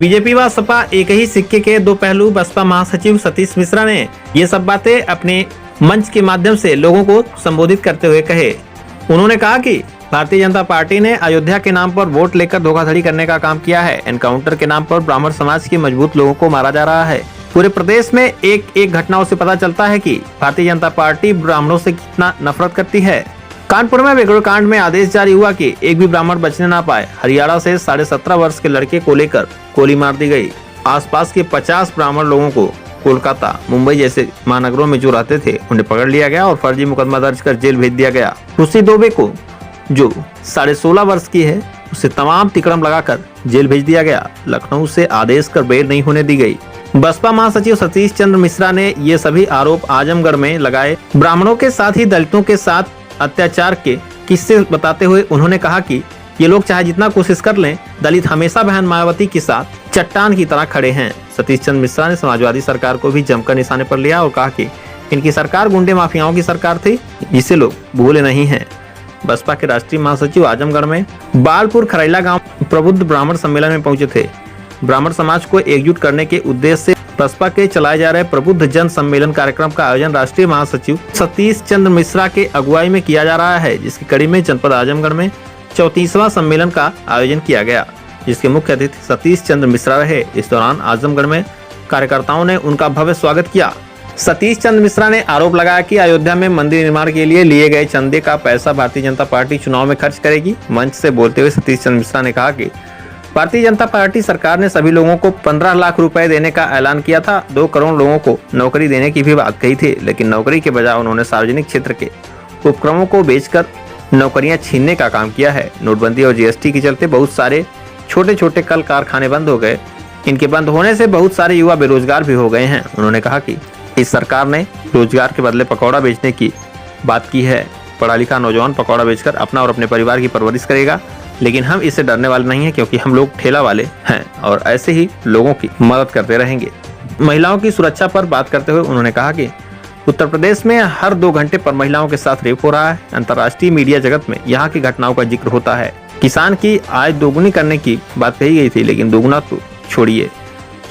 BJP व सपा एक ही सिक्के के दो पहलू। बसपा महासचिव सतीश मिश्रा ने ये सब बातें अपने मंच के माध्यम से लोगों को संबोधित करते हुए कहे। उन्होंने कहा कि भारतीय जनता पार्टी ने अयोध्या के नाम पर वोट लेकर धोखाधड़ी करने का काम किया है। एनकाउंटर के नाम पर ब्राह्मण समाज के मजबूत लोगों को मारा जा रहा है। पूरे प्रदेश में एक एक घटनाओं से पता चलता है कि भारतीय जनता पार्टी ब्राह्मणों से कितना नफरत करती है। कानपुर में बेगड़ो कांड में आदेश जारी हुआ कि एक भी ब्राह्मण बचने ना पाए। हरियाणा से 17.5 वर्ष के लड़के को लेकर गोली मार दी गई। आसपास के 50 ब्राह्मण लोगों को कोलकाता, मुंबई जैसे महानगरों में जो रहते थे उन्हें पकड़ लिया गया और फर्जी मुकदमा दर्ज कर जेल भेज दिया गया। तुलसी दुबे को जो 16.5 वर्ष की है उसे तमाम तिकड़म लगाकर जेल भेज दिया गया। लखनऊ से आदेश कर बेल नहीं होने दी गई। बसपा महासचिव सतीश चंद्र मिश्रा ने ये सभी आरोप आजमगढ़ में लगाए। ब्राह्मणों के साथ ही दलितों के साथ अत्याचार के किस्से बताते हुए उन्होंने कहा कि ये लोग चाहे जितना कोशिश कर लें, दलित हमेशा बहन मायावती के साथ चट्टान की तरह खड़े हैं। सतीश चंद्र मिश्रा ने समाजवादी सरकार को भी जमकर निशाने पर लिया और कहा कि इनकी सरकार गुंडे माफियाओं की सरकार थी, जिसे लोग भूले नहीं हैं। बसपा के राष्ट्रीय महासचिव आजमगढ़ में बालपुर खरैला गांव प्रबुद्ध ब्राह्मण सम्मेलन में पहुंचे थे। ब्राह्मण समाज को एकजुट करने के उद्देश्य से बसपा के चलाए जा रहे प्रबुद्ध जन सम्मेलन कार्यक्रम का आयोजन राष्ट्रीय महासचिव सतीश चंद्र मिश्रा के अगुवाई में किया जा रहा है, जिसकी कड़ी में जनपद आजमगढ़ में 34वां सम्मेलन का आयोजन किया गया, जिसके मुख्य अतिथि सतीश चंद्र मिश्रा रहे। इस दौरान आजमगढ़ में कार्यकर्ताओं ने उनका भव्य स्वागत किया। सतीश चंद्र मिश्रा ने आरोप लगाया कि अयोध्या में मंदिर निर्माण के लिए लिए गए चंदे का पैसा भारतीय जनता पार्टी चुनाव में खर्च करेगी। मंच से बोलते हुए सतीश चंद्र मिश्रा ने कहा कि भारतीय जनता पार्टी सरकार ने सभी लोगों को 15 लाख रुपए देने का ऐलान किया था। 2 करोड़ लोगों को नौकरी देने की भी बात कही थी, लेकिन नौकरी के बजाय उन्होंने सार्वजनिक क्षेत्र के उपक्रमों को बेचकर नौकरियां छीनने का काम किया है। नोटबंदी और जीएसटी के चलते बहुत सारे छोटे छोटे कल कारखाने बंद हो गए। इनके बंद होने से बहुत सारे युवा बेरोजगार भी हो गए हैं। उन्होंने कहा कि इस सरकार ने रोजगार के बदले पकौड़ा बेचने की बात की है। पढ़ा लिखा नौजवान पकौड़ा बेचकर अपना और अपने परिवार की परवरिश करेगा, लेकिन हम इससे डरने वाले नहीं हैं, क्योंकि हम लोग ठेला वाले हैं और ऐसे ही लोगों की मदद करते रहेंगे। महिलाओं की सुरक्षा पर बात करते हुए उन्होंने कहा कि उत्तर प्रदेश में हर 2 घंटे पर महिलाओं के साथ रेप हो रहा है। अंतर्राष्ट्रीय मीडिया जगत में यहाँ की घटनाओं का जिक्र होता है। किसान की आय दोगुनी करने की बात कही गई थी, लेकिन दोगुना तो छोड़िए,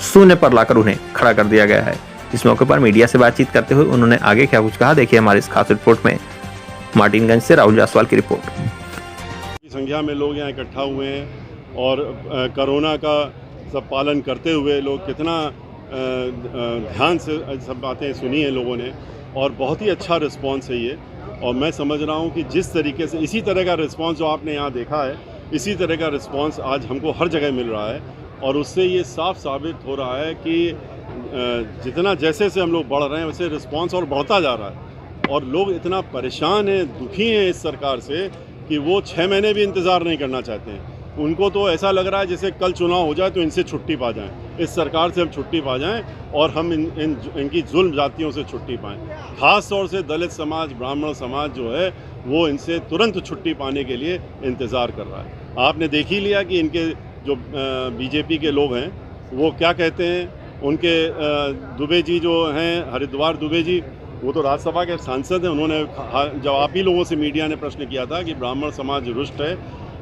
शून्य पर लाकर उन्हें खड़ा कर दिया गया है। इस मौके पर मीडिया से बातचीत करते हुए उन्होंने आगे क्या कुछ कहा, देखिए हमारे इस खास रिपोर्ट में। मार्टिनगंज से राहुल जायसवाल की रिपोर्ट। संख्या में लोग यहाँ इकट्ठा हुए हैं और कोरोना का सब पालन करते हुए लोग कितना ध्यान से सब बातें सुनी हैं लोगों ने, और बहुत ही अच्छा रिस्पांस है ये। और मैं समझ रहा हूँ कि जिस तरीके से इसी तरह का रिस्पांस जो आपने यहाँ देखा है, इसी तरह का रिस्पांस आज हमको हर जगह मिल रहा है। और उससे ये साफ साबित हो रहा है कि जितना जैसे से हम लोग बढ़ रहे हैं वैसे रिस्पांस और बढ़ता जा रहा है। और लोग इतना परेशान हैं, दुखी हैं इस सरकार से कि वो 6 महीने भी इंतज़ार नहीं करना चाहते हैं। उनको तो ऐसा लग रहा है जैसे कल चुनाव हो जाए तो इनसे छुट्टी पा जाएं, इस सरकार से हम छुट्टी पा जाएं और हम इनकी जुल्म जातियों से छुट्टी पाएं। ख़ास तौर से दलित समाज, ब्राह्मण समाज जो है वो इनसे तुरंत छुट्टी पाने के लिए इंतज़ार कर रहा है। आपने देख ही लिया कि इनके जो बीजेपी के लोग हैं वो क्या कहते हैं। उनके दुबे जी जो हैं, हरिद्वार दुबे जी, वो तो राज्यसभा के सांसद हैं। उन्होंने जब आप ही लोगों से मीडिया ने प्रश्न किया था कि ब्राह्मण समाज रुष्ट है,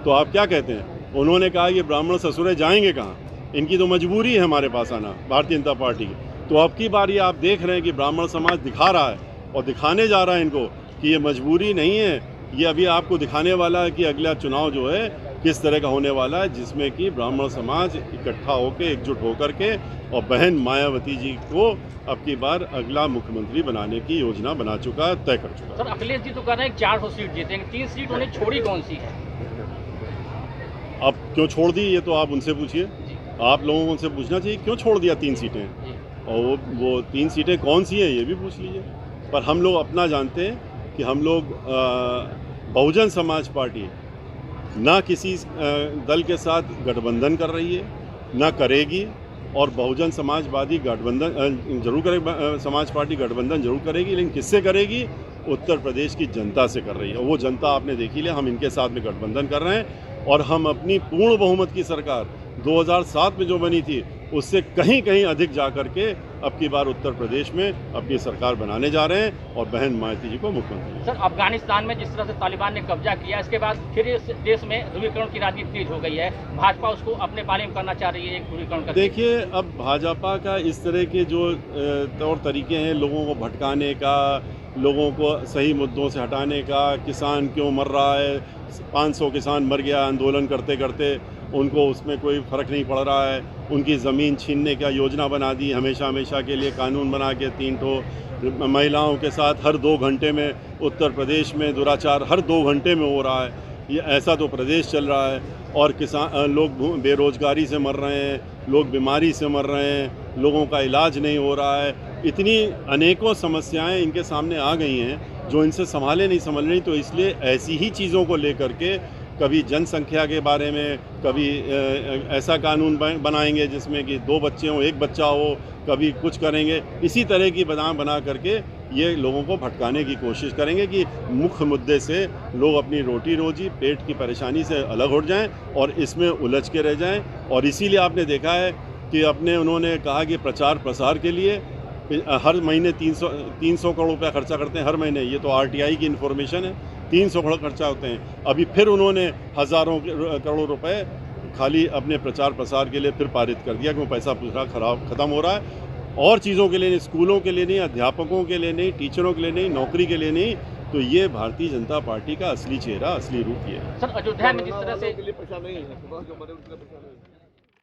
तो आप क्या कहते हैं, उन्होंने कहा कि ब्राह्मण ससुरे जाएंगे कहाँ, इनकी तो मजबूरी है हमारे पास आना, भारतीय जनता पार्टी की। तो अब की बार ये आप देख रहे हैं कि ब्राह्मण समाज दिखा रहा है और दिखाने जा रहा है इनको कि ये मजबूरी नहीं है, ये अभी आपको दिखाने वाला है कि अगला चुनाव जो है किस तरह का होने वाला है, जिसमें कि ब्राह्मण समाज इकट्ठा होकर, एकजुट होकर के और बहन मायावती जी को अब की बार अगला मुख्यमंत्री बनाने की योजना बना चुका, तय कर चुका। सर, अखिलेश जी तो कह रहे हैं 400 सीट जीतेंगे, 3 सीट उन्हें छोड़ी कौन सी है? अब क्यों छोड़ दी ये तो आप उनसे पूछिए। आप लोगों को उनसे पूछना चाहिए क्यों छोड़ दिया 3 सीटें, और वो 3 सीटें कौन सी हैं ये भी पूछ लीजिए। पर हम लोग अपना जानते हैं कि हम लोग बहुजन समाज पार्टी ना किसी दल के साथ गठबंधन कर रही है, ना करेगी। और बहुजन समाजवादी गठबंधन जरूर करेगी, समाज पार्टी गठबंधन जरूर करेगी, लेकिन किससे करेगी? उत्तर प्रदेश की जनता से कर रही है। वो जनता आपने देखी लिया, हम इनके साथ में गठबंधन कर रहे हैं और हम अपनी पूर्ण बहुमत की सरकार 2007 में जो बनी थी उससे कहीं कहीं अधिक जा कर के अब की बार उत्तर प्रदेश में अपनी सरकार बनाने जा रहे हैं और बहन मायावती जी को मुख्यमंत्री। सर, अफगानिस्तान में जिस तरह से तालिबान ने कब्जा किया, इसके बाद फिर इस देश में ध्रुवीकरण की राजनीति तेज हो गई है। भाजपा उसको अपने पाले में करना चाह रही है, एक ध्रुवीकरण का। देखिए, अब भाजपा का इस तरह के जो तौर तरीके हैं लोगों को भटकाने का, लोगों को सही मुद्दों से हटाने का, किसान क्यों मर रहा है, 500 किसान मर गया आंदोलन करते करते, उनको उसमें कोई फ़र्क नहीं पड़ रहा है, उनकी ज़मीन छीनने का योजना बना दी, हमेशा हमेशा के लिए कानून बना के 3 ठो महिलाओं के साथ हर 2 घंटे में उत्तर प्रदेश में दुराचार हर 2 घंटे में हो रहा है। ये ऐसा तो प्रदेश चल रहा है और किसान लोग बेरोज़गारी से मर रहे हैं, लोग बीमारी से मर रहे हैं, लोगों का इलाज नहीं हो रहा है। इतनी अनेकों समस्याएं इनके सामने आ गई हैं जो इनसे संभाले नहीं समझ रही। तो इसलिए ऐसी ही चीज़ों को लेकर के कभी जनसंख्या के बारे में, कभी ऐसा कानून बनाएंगे जिसमें कि 2 बच्चे हों, 1 बच्चा हो, कभी कुछ करेंगे। इसी तरह की बना करके ये लोगों को भटकाने की कोशिश करेंगे कि मुख्य मुद्दे से लोग अपनी रोटी रोजी, पेट की परेशानी से अलग हट जाएं और इसमें उलझ के रह जाएं। और इसीलिए आपने देखा है कि उन्होंने कहा कि प्रचार प्रसार के लिए हर महीने 300 करोड़ रुपया खर्चा करते हैं हर महीने। ये तो RTI की इन्फॉर्मेशन है, 300 करोड़ खर्चा होते हैं। अभी फिर उन्होंने हज़ारों करोड़ रुपए खाली अपने प्रचार प्रसार के लिए फिर पारित कर दिया, क्यों पैसा पूरा ख़त्म हो रहा है। और चीज़ों के लिए नहीं, स्कूलों के लिए नहीं, अध्यापकों के लिए नहीं, टीचरों के लिए नहीं, नौकरी के लिए नहीं। तो ये भारतीय जनता पार्टी का असली चेहरा, असली रूप ये है। सर, अयोध्या में जिस तरह से